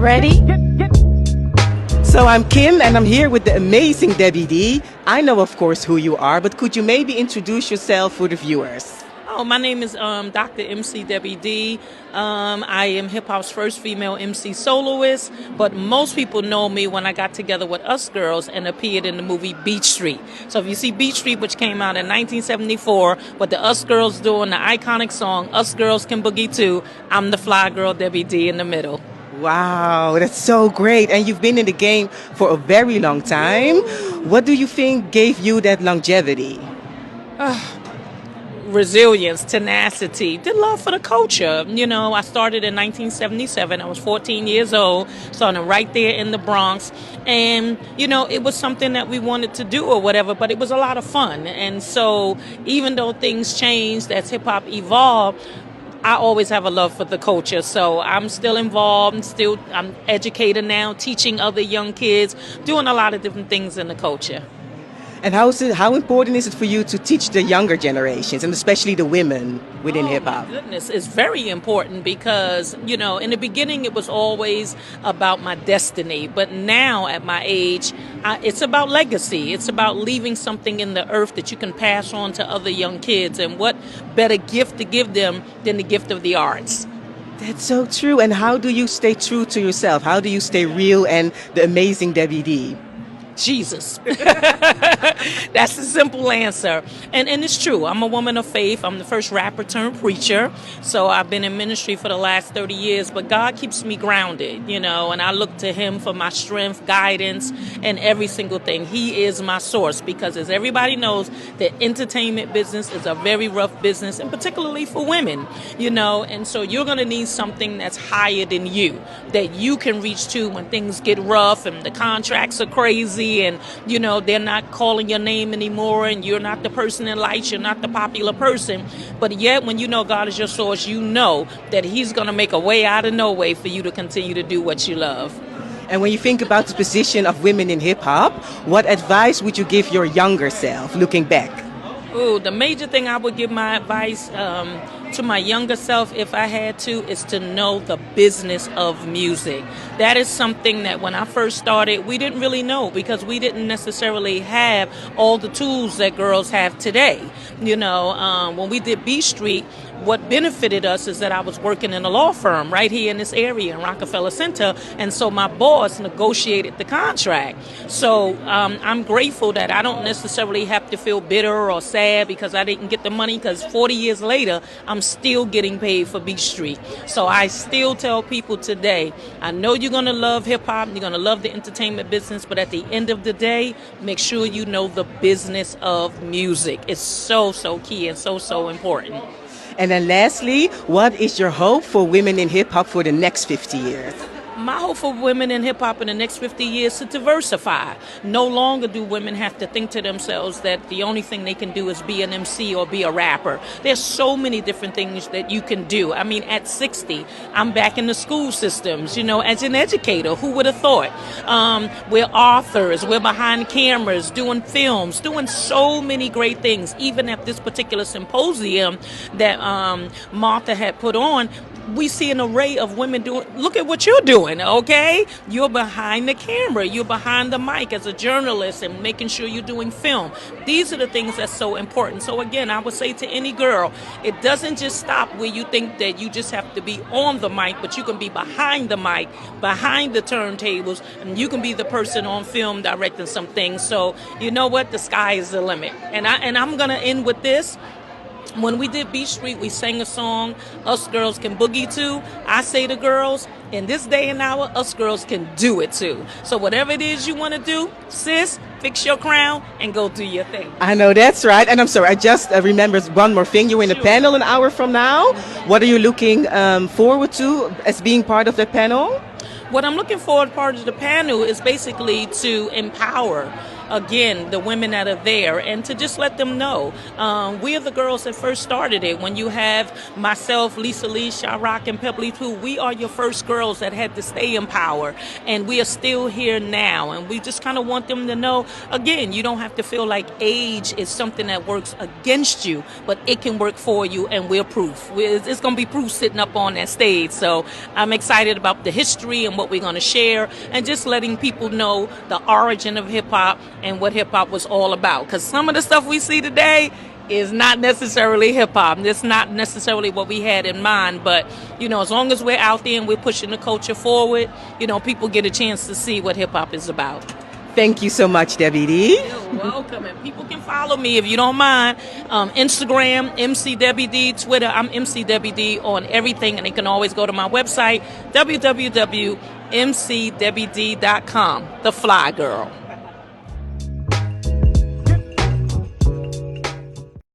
Ready? So I'm Kim and I'm here with the amazing Debbie D. I know of course who you are, but could you maybe introduce yourself for the viewers? Oh, my name is Dr. MC Debbie D. I am hip hop's first female MC soloist, but most people know me when I got together with Us Girls and appeared in the movie Beach Street. So if you see Beach Street, which came out in 1974, what the Us Girls doing, the iconic song Us Girls Can Boogie Too, I'm the fly girl Debbie D in the middle. Wow, that's so great. And you've been in the game for a very long time. What do you think gave you that longevity? Resilience, tenacity, the love for the culture. You know, I started in 1977. I was 14 years old, starting right there in the Bronx. And, you know, it was something that we wanted to do or whatever, but it was a lot of fun. And so even though things changed as hip hop evolved, I always have a love for the culture, so I'm still involved. I'm educator now, teaching other young kids, doing a lot of different things in the culture. And how important is it for you to teach the younger generations, and especially the women within hip hop? Oh, my goodness, it's very important because, you know, in the beginning it was always about my destiny. But now at my age, it's about legacy. It's about leaving something in the earth that you can pass on to other young kids. And what better gift to give them than the gift of the arts? That's so true. And how do you stay true to yourself? How do you stay real and the amazing Debbie D? Jesus. That's the simple answer. And it's true. I'm a woman of faith. I'm the first rapper turned preacher. So I've been in ministry for the last 30 years. But God keeps me grounded, you know, and I look to him for my strength, guidance, and every single thing. He is my source because, as everybody knows, the entertainment business is a very rough business, and particularly for women, you know. And so you're going to need something that's higher than you, that you can reach to when things get rough and the contracts are crazy. And, you know, they're not calling your name anymore and you're not the person in lights, you're not the popular person. But yet when you know God is your source, you know that he's going to make a way out of no way for you to continue to do what you love. And when you think about the position of women in hip hop, what advice would you give your younger self looking back? Ooh, the major thing I would give my advice to my younger self, if I had to, is to know the business of music. That is something that when I first started, we didn't really know because we didn't necessarily have all the tools that girls have today. You know, when we did B Street, what benefited us is that I was working in a law firm right here in this area in Rockefeller Center, and so my boss negotiated the contract. So I'm grateful that I don't necessarily have to feel bitter or sad because I didn't get the money, because 40 years later, I'm still getting paid for Beach Street. So I still tell people today, I know you're going to love hip-hop, you're going to love the entertainment business, but at the end of the day, make sure you know the business of music. It's so key and so important. And then lastly, what is your hope for women in hip hop for the next 50 years? My hope for women in hip-hop in the next 50 years is to diversify. No longer do women have to think to themselves that the only thing they can do is be an MC or be a rapper. There's so many different things that you can do. I mean, at 60, I'm back in the school systems, you know, as an educator. Who would have thought? We're authors, we're behind cameras, doing films, doing so many great things. Even at this particular symposium that Martha had put on, we see an array of women doing, look at what you're doing, okay? You're behind the camera, you're behind the mic as a journalist and making sure you're doing film. These are the things that's so important. So again, I would say to any girl, it doesn't just stop where you think that you just have to be on the mic, but you can be behind the mic, behind the turntables, and you can be the person on film directing some things. So you know what? The sky is the limit. And I'm gonna end with this. When we did Beach Street, we sang a song, Us Girls Can Boogie Too. I say to girls, in this day and hour, us girls can do it too. So whatever it is you want to do, sis, fix your crown and go do your thing. I know, that's right. And I'm sorry, I just remembered one more thing. You're in a panel an hour from now. What are you looking forward to as being part of the panel? What I'm looking forward part of the panel is basically to empower again, the women that are there, and to just let them know we are the girls that first started it. When you have myself, Lisa Lee, Sha-Rock, and Pebblee Poo, we are your first girls that had to stay in power, and we are still here now. And we just kind of want them to know, again, you don't have to feel like age is something that works against you, but it can work for you, and we're proof. It's going to be proof sitting up on that stage. So I'm excited about the history and what we're going to share, and just letting people know the origin of hip-hop and what hip-hop was all about. Because some of the stuff we see today is not necessarily hip-hop. It's not necessarily what we had in mind. But, you know, as long as we're out there and we're pushing the culture forward, you know, people get a chance to see what hip-hop is about. Thank you so much, Debbie D. You're welcome. And people can follow me, if you don't mind, Instagram, MC Debbie D, Twitter, I'm MC Debbie D on everything. And they can always go to my website, www.mcdebbied.com, The Fly Girl.